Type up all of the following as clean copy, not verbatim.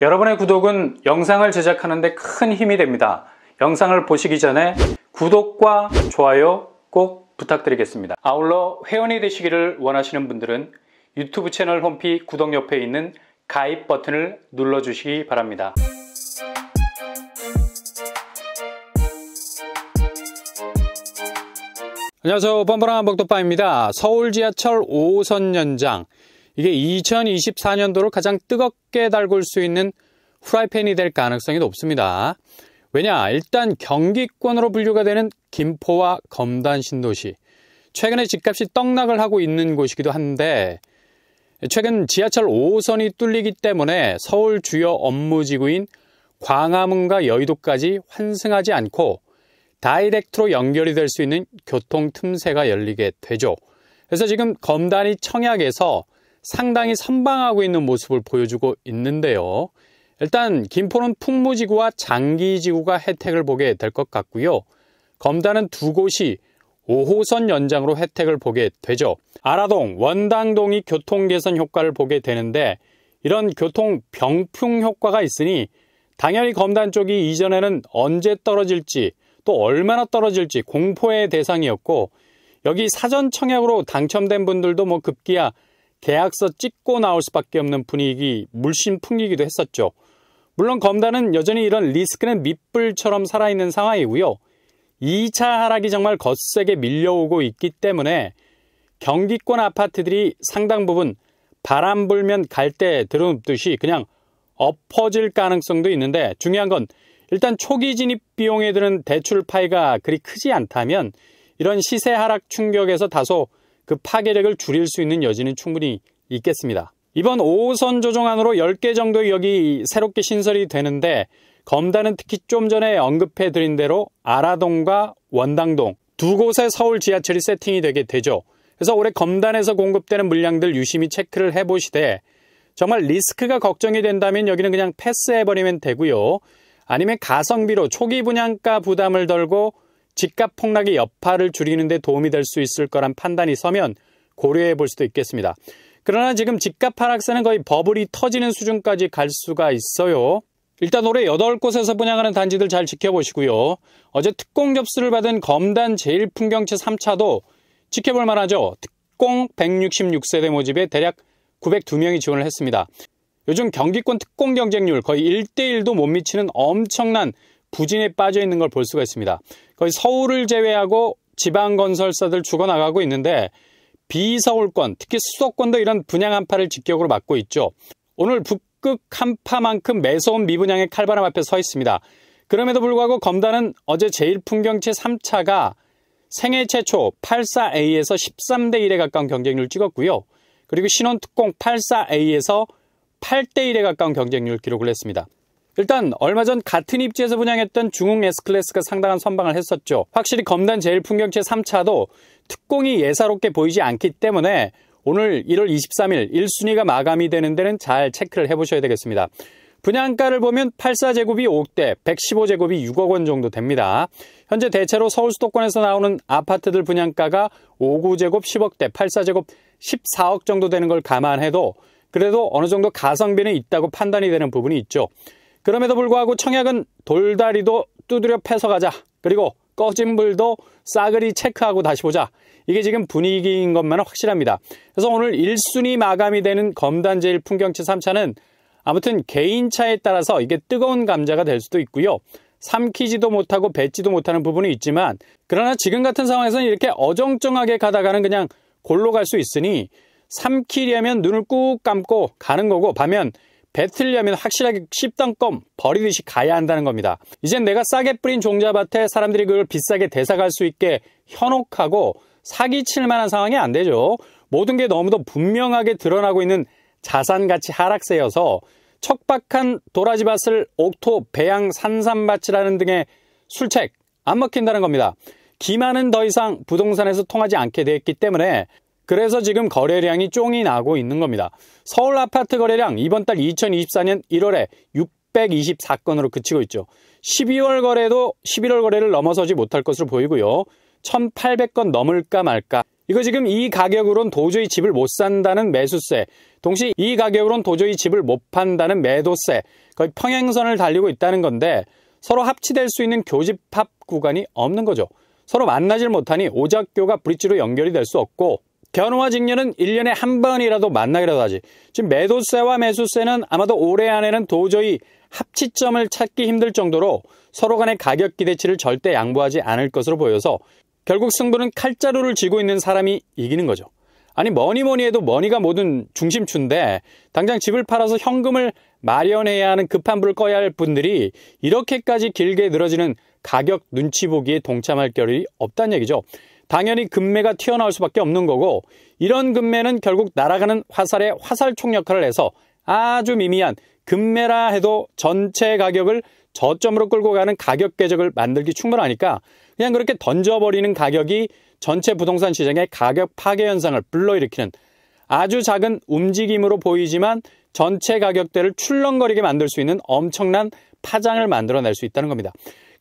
여러분의 구독은 영상을 제작하는 데 큰 힘이 됩니다. 영상을 보시기 전에 구독과 좋아요 꼭 부탁드리겠습니다. 아울러 회원이 되시기를 원하시는 분들은 유튜브 채널 홈피 구독 옆에 있는 가입 버튼을 눌러주시기 바랍니다. 안녕하세요. 뻔뻔한 복덕방입니다. 서울 지하철 5호선 연장, 이게 2024년도를 가장 뜨겁게 달굴 수 있는 후라이팬이 될 가능성이 높습니다. 왜냐, 일단 경기권으로 분류가 되는 김포와 검단 신도시, 최근에 집값이 떡락을 하고 있는 곳이기도 한데, 최근 지하철 5호선이 뚫리기 때문에 서울 주요 업무지구인 광화문과 여의도까지 환승하지 않고 다이렉트로 연결이 될 수 있는 교통 틈새가 열리게 되죠. 그래서 지금 검단이 청약에서 상당히 선방하고 있는 모습을 보여주고 있는데요. 일단 김포는 풍무지구와 장기지구가 혜택을 보게 될 것 같고요. 검단은 두 곳이 5호선 연장으로 혜택을 보게 되죠. 아라동, 원당동이 교통 개선 효과를 보게 되는데, 이런 교통 병풍 효과가 있으니 당연히 검단 쪽이 이전에는 언제 떨어질지 또 얼마나 떨어질지 공포의 대상이었고, 여기 사전 청약으로 당첨된 분들도 급기야 계약서 찍고 나올 수밖에 없는 분위기 물씬 풍기기도 했었죠. 물론 검단은 여전히 이런 리스크는 밑불처럼 살아있는 상황이고요. 2차 하락이 정말 거세게 밀려오고 있기 때문에 경기권 아파트들이 상당 부분 바람 불면 갈대 들어눕듯이 그냥 엎어질 가능성도 있는데, 중요한 건 일단 초기 진입 비용에 드는 대출 파이가 그리 크지 않다면 이런 시세 하락 충격에서 다소 그 파괴력을 줄일 수 있는 여지는 충분히 있겠습니다. 이번 5호선 조정안으로 10개 정도 역이 새롭게 신설이 되는데, 검단은 특히 좀 전에 언급해 드린 대로 아라동과 원당동 두 곳의 서울 지하철이 세팅이 되게 되죠. 그래서 올해 검단에서 공급되는 물량들 유심히 체크를 해보시되, 정말 리스크가 걱정이 된다면 여기는 그냥 패스해버리면 되고요. 아니면 가성비로 초기 분양가 부담을 덜고 집값 폭락의 여파를 줄이는 데 도움이 될 수 있을 거란 판단이 서면 고려해 볼 수도 있겠습니다. 그러나 지금 집값 하락세는 거의 버블이 터지는 수준까지 갈 수가 있어요. 일단 올해 8곳에서 분양하는 단지들 잘 지켜보시고요. 어제 특공 접수를 받은 검단 제1풍경채 3차도 지켜볼 만하죠. 특공 166세대 모집에 대략 902명이 지원을 했습니다. 요즘 경기권 특공 경쟁률 거의 1대1도 못 미치는 엄청난 부진에 빠져 있는 걸 볼 수가 있습니다. 거의 서울을 제외하고 지방 건설사들 죽어나가고 있는데, 비서울권, 특히 수도권도 이런 분양 한파를 직격으로 맞고 있죠. 오늘 북극 한파만큼 매서운 미분양의 칼바람 앞에 서 있습니다. 그럼에도 불구하고 검단은 어제 제1풍경채 3차가 생애 최초 84A에서 13대 1에 가까운 경쟁률을 찍었고요. 그리고 신혼특공 84A에서 8대 1에 가까운 경쟁률 기록을 했습니다. 일단 얼마 전 같은 입지에서 분양했던 중흥 S클래스가 상당한 선방을 했었죠. 확실히 검단 제1풍경채 3차도 특공이 예사롭게 보이지 않기 때문에 오늘 1월 23일 1순위가 마감이 되는 데는 잘 체크를 해보셔야 되겠습니다. 분양가를 보면 84제곱이 5억대, 115제곱이 6억 원 정도 됩니다. 현재 대체로 서울 수도권에서 나오는 아파트들 분양가가 59제곱 10억대, 84제곱 14억 정도 되는 걸 감안해도 그래도 어느 정도 가성비는 있다고 판단이 되는 부분이 있죠. 그럼에도 불구하고 청약은 돌다리도 두드려 패서 가자, 그리고 꺼진 불도 싸그리 체크하고 다시 보자, 이게 지금 분위기인 것만은 확실합니다. 그래서 오늘 1순위 마감이 되는 검단 제1풍경채 3차는 아무튼 개인차에 따라서 이게 뜨거운 감자가 될 수도 있고요. 삼키지도 못하고 뱉지도 못하는 부분이 있지만, 그러나 지금 같은 상황에서는 이렇게 어정쩡하게 가다가는 그냥 골로 갈 수 있으니 삼키려면 눈을 꾹 감고 가는 거고, 반면 뱉으려면 확실하게 씹던껌 버리듯이 가야 한다는 겁니다. 이젠 내가 싸게 뿌린 종자밭에 사람들이 그걸 비싸게 되사갈 수 있게 현혹하고 사기칠 만한 상황이 안 되죠. 모든 게 너무도 분명하게 드러나고 있는 자산가치 하락세여서 척박한 도라지밭을 옥토, 배양, 산삼밭이라는 등의 술책 안 먹힌다는 겁니다. 기만은 더 이상 부동산에서 통하지 않게 됐기 때문에, 그래서 지금 거래량이 쫑이 나고 있는 겁니다. 서울 아파트 거래량 이번 달 2024년 1월에 624건으로 그치고 있죠. 12월 거래도 11월 거래를 넘어서지 못할 것으로 보이고요. 1,800건 넘을까 말까. 이거 지금 이 가격으론 도저히 집을 못 산다는 매수세, 동시에 이 가격으론 도저히 집을 못 판다는 매도세, 거의 평행선을 달리고 있다는 건데 서로 합치될 수 있는 교집합 구간이 없는 거죠. 서로 만나질 못하니 오작교가 브릿지로 연결이 될 수 없고 견우와 직녀는 1년에 한 번이라도 만나기라도 하지. 지금 매도세와 매수세는 아마도 올해 안에는 도저히 합치점을 찾기 힘들 정도로 서로 간의 가격 기대치를 절대 양보하지 않을 것으로 보여서 결국 승부는 칼자루를 쥐고 있는 사람이 이기는 거죠. 아니 뭐니 해도 머니가 모든 중심추인데 당장 집을 팔아서 현금을 마련해야 하는 급한 불을 꺼야 할 분들이 이렇게까지 길게 늘어지는 가격 눈치 보기에 동참할 겨를이 없다는 얘기죠. 당연히 금매가 튀어나올 수밖에 없는 거고 이런 금매는 결국 날아가는 화살에 화살촉 역할을 해서 아주 미미한 금매라 해도 전체 가격을 저점으로 끌고 가는 가격 궤적을 만들기 충분하니까 그냥 그렇게 던져버리는 가격이 전체 부동산 시장의 가격 파괴 현상을 불러일으키는 아주 작은 움직임으로 보이지만 전체 가격대를 출렁거리게 만들 수 있는 엄청난 파장을 만들어낼 수 있다는 겁니다.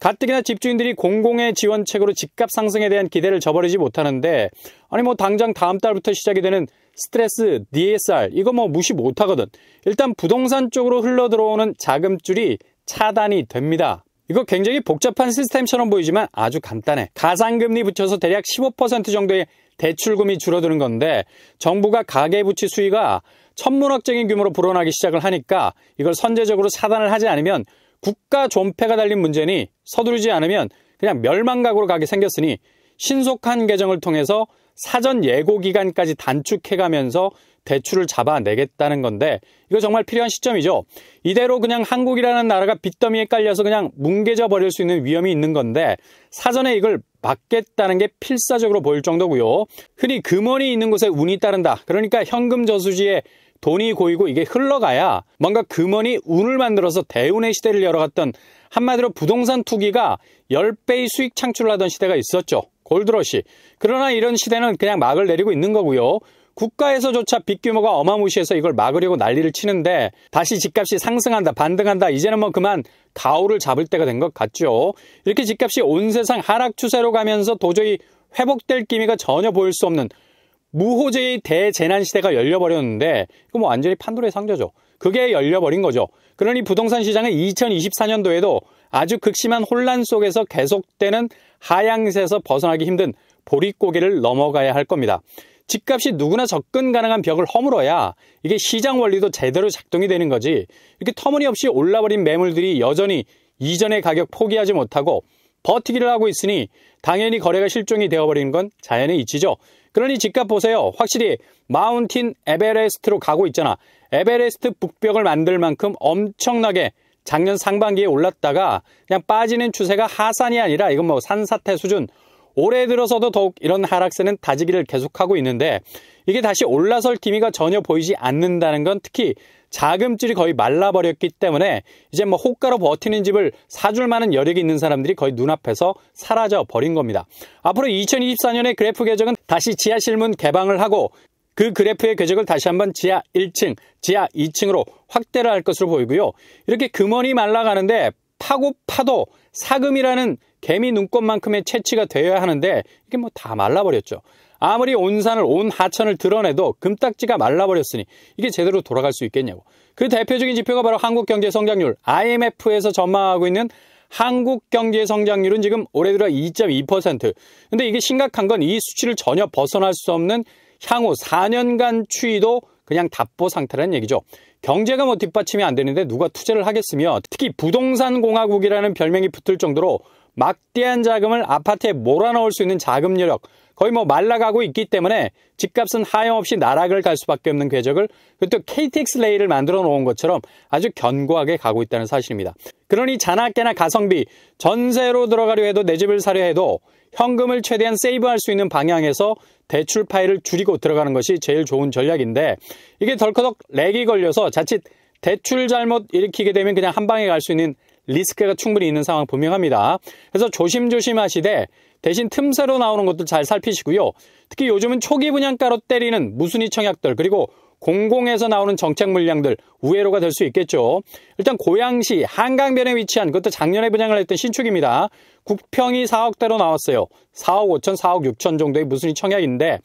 가뜩이나 집주인들이 공공의 지원책으로 집값 상승에 대한 기대를 저버리지 못하는데 아니 뭐 당장 다음 달부터 시작이 되는 스트레스, DSR 이거 뭐 무시 못하거든. 일단 부동산 쪽으로 흘러들어오는 자금줄이 차단이 됩니다. 이거 굉장히 복잡한 시스템처럼 보이지만 아주 간단해. 가상금리 붙여서 대략 15% 정도의 대출금이 줄어드는 건데 정부가 가계부채 수위가 천문학적인 규모로 불어나기 시작을 하니까 이걸 선제적으로 차단을 하지 않으면 국가 존폐가 달린 문제니 서두르지 않으면 그냥 멸망각으로 가게 생겼으니 신속한 개정을 통해서 사전 예고 기간까지 단축해가면서 대출을 잡아내겠다는 건데 이거 정말 필요한 시점이죠. 이대로 그냥 한국이라는 나라가 빚더미에 깔려서 그냥 뭉개져 버릴 수 있는 위험이 있는 건데 사전에 이걸 막겠다는 게 필사적으로 보일 정도고요. 흔히 금원이 있는 곳에 운이 따른다. 그러니까 현금 저수지에 돈이 고이고 이게 흘러가야 뭔가 금원이 운을 만들어서 대운의 시대를 열어갔던 한마디로 부동산 투기가 10배의 수익 창출을 하던 시대가 있었죠. 골드러시. 그러나 이런 시대는 그냥 막을 내리고 있는 거고요. 국가에서조차 빚 규모가 어마무시해서 이걸 막으려고 난리를 치는데 다시 집값이 상승한다, 반등한다. 이제는 뭐 그만 가오를 잡을 때가 된 것 같죠. 이렇게 집값이 온 세상 하락 추세로 가면서 도저히 회복될 기미가 전혀 보일 수 없는 무호재의 대재난 시대가 열려버렸는데 이거 뭐 완전히 판도라의 상자죠. 그게 열려버린 거죠. 그러니 부동산 시장은 2024년도에도 아주 극심한 혼란 속에서 계속되는 하향세에서 벗어나기 힘든 보릿고개를 넘어가야 할 겁니다. 집값이 누구나 접근 가능한 벽을 허물어야 이게 시장 원리도 제대로 작동이 되는 거지. 이렇게 터무니없이 올라버린 매물들이 여전히 이전의 가격 포기하지 못하고 버티기를 하고 있으니 당연히 거래가 실종이 되어버리는 건 자연의 이치죠. 그러니 집값 보세요. 확실히 마운틴 에베레스트로 가고 있잖아. 에베레스트 북벽을 만들 만큼 엄청나게 작년 상반기에 올랐다가 그냥 빠지는 추세가 하산이 아니라 이건 뭐 산사태 수준. 올해 들어서도 더욱 이런 하락세는 다지기를 계속하고 있는데 이게 다시 올라설 기미가 전혀 보이지 않는다는 건 특히 자금줄이 거의 말라버렸기 때문에 이제 뭐 호가로 버티는 집을 사줄 만한 여력이 있는 사람들이 거의 눈앞에서 사라져 버린 겁니다. 앞으로 2024년의 그래프 궤적은 다시 지하실문 개방을 하고 그 그래프의 궤적을 다시 한번 지하 1층, 지하 2층으로 확대를 할 것으로 보이고요. 이렇게 금원이 말라가는데 파고 파도 사금이라는 개미 눈꽃만큼의 채취가 되어야 하는데 이게 뭐 다 말라버렸죠. 아무리 온 산을 온 하천을 드러내도 금딱지가 말라버렸으니 이게 제대로 돌아갈 수 있겠냐고. 그 대표적인 지표가 바로 한국 경제 성장률. IMF에서 전망하고 있는 한국 경제 성장률은 지금 올해 들어 2.2%. 근데 이게 심각한 건 이 수치를 전혀 벗어날 수 없는 향후 4년간 추이도 그냥 답보 상태라는 얘기죠. 경제가 뭐 뒷받침이 안 되는데 누가 투자를 하겠으며 특히 부동산 공화국이라는 별명이 붙을 정도로 막대한 자금을 아파트에 몰아넣을 수 있는 자금 여력 거의 뭐 말라가고 있기 때문에 집값은 하염없이 나락을 갈 수밖에 없는 궤적을 또 KTX 레일을 만들어 놓은 것처럼 아주 견고하게 가고 있다는 사실입니다. 그러니 자나깨나 가성비, 전세로 들어가려 해도 내 집을 사려 해도 현금을 최대한 세이브할 수 있는 방향에서 대출 파일을 줄이고 들어가는 것이 제일 좋은 전략인데 이게 덜커덕 렉이 걸려서 자칫 대출 잘못 일으키게 되면 그냥 한 방에 갈 수 있는 리스크가 충분히 있는 상황 분명합니다. 그래서 조심조심 하시되 대신 틈새로 나오는 것들 잘 살피시고요. 특히 요즘은 초기 분양가로 때리는 무순위 청약들 그리고 공공에서 나오는 정책 물량들 우회로가 될 수 있겠죠. 일단 고양시 한강변에 위치한 그것도 작년에 분양을 했던 신축입니다. 국평이 4억대로 나왔어요. 4억 5천, 4억 6천 정도의 무순위 청약인데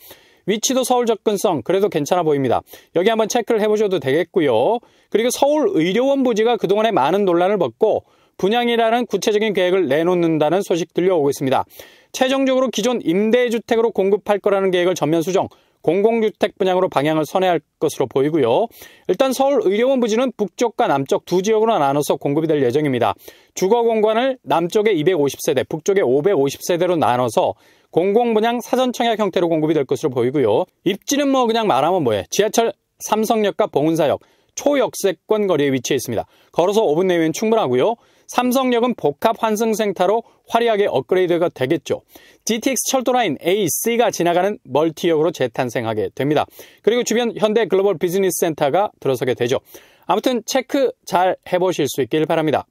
위치도 서울 접근성 그래도 괜찮아 보입니다. 여기 한번 체크를 해보셔도 되겠고요. 그리고 서울의료원 부지가 그동안에 많은 논란을 벗고 분양이라는 구체적인 계획을 내놓는다는 소식 들려오고 있습니다. 최종적으로 기존 임대주택으로 공급할 거라는 계획을 전면 수정, 공공주택 분양으로 방향을 선회할 것으로 보이고요. 일단 서울의료원 부지는 북쪽과 남쪽 두 지역으로 나눠서 공급이 될 예정입니다. 주거 공간을 남쪽에 250세대, 북쪽에 550세대로 나눠서 공공분양 사전청약 형태로 공급이 될 것으로 보이고요. 입지는 그냥 말하면 뭐예요? 지하철 삼성역과 봉은사역, 초역세권 거리에 위치해 있습니다. 걸어서 5분 내외는 충분하고요. 삼성역은 복합 환승센터로 화려하게 업그레이드가 되겠죠. GTX 철도라인 A, C가 지나가는 멀티역으로 재탄생하게 됩니다. 그리고 주변 현대 글로벌 비즈니스 센터가 들어서게 되죠. 아무튼 체크 잘 해보실 수 있길 바랍니다.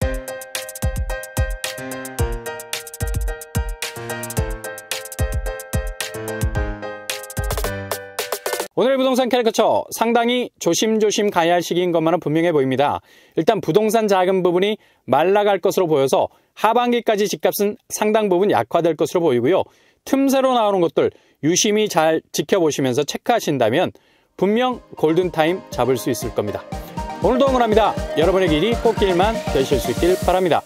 오늘의 부동산 캐리커처 상당히 조심조심 가야 할 시기인 것만은 분명해 보입니다. 일단 부동산 자금 부분이 말라갈 것으로 보여서 하반기까지 집값은 상당 부분 약화될 것으로 보이고요. 틈새로 나오는 것들 유심히 잘 지켜보시면서 체크하신다면 분명 골든타임 잡을 수 있을 겁니다. 오늘도 응원합니다. 여러분의 길이 꽃길만 되실 수 있길 바랍니다.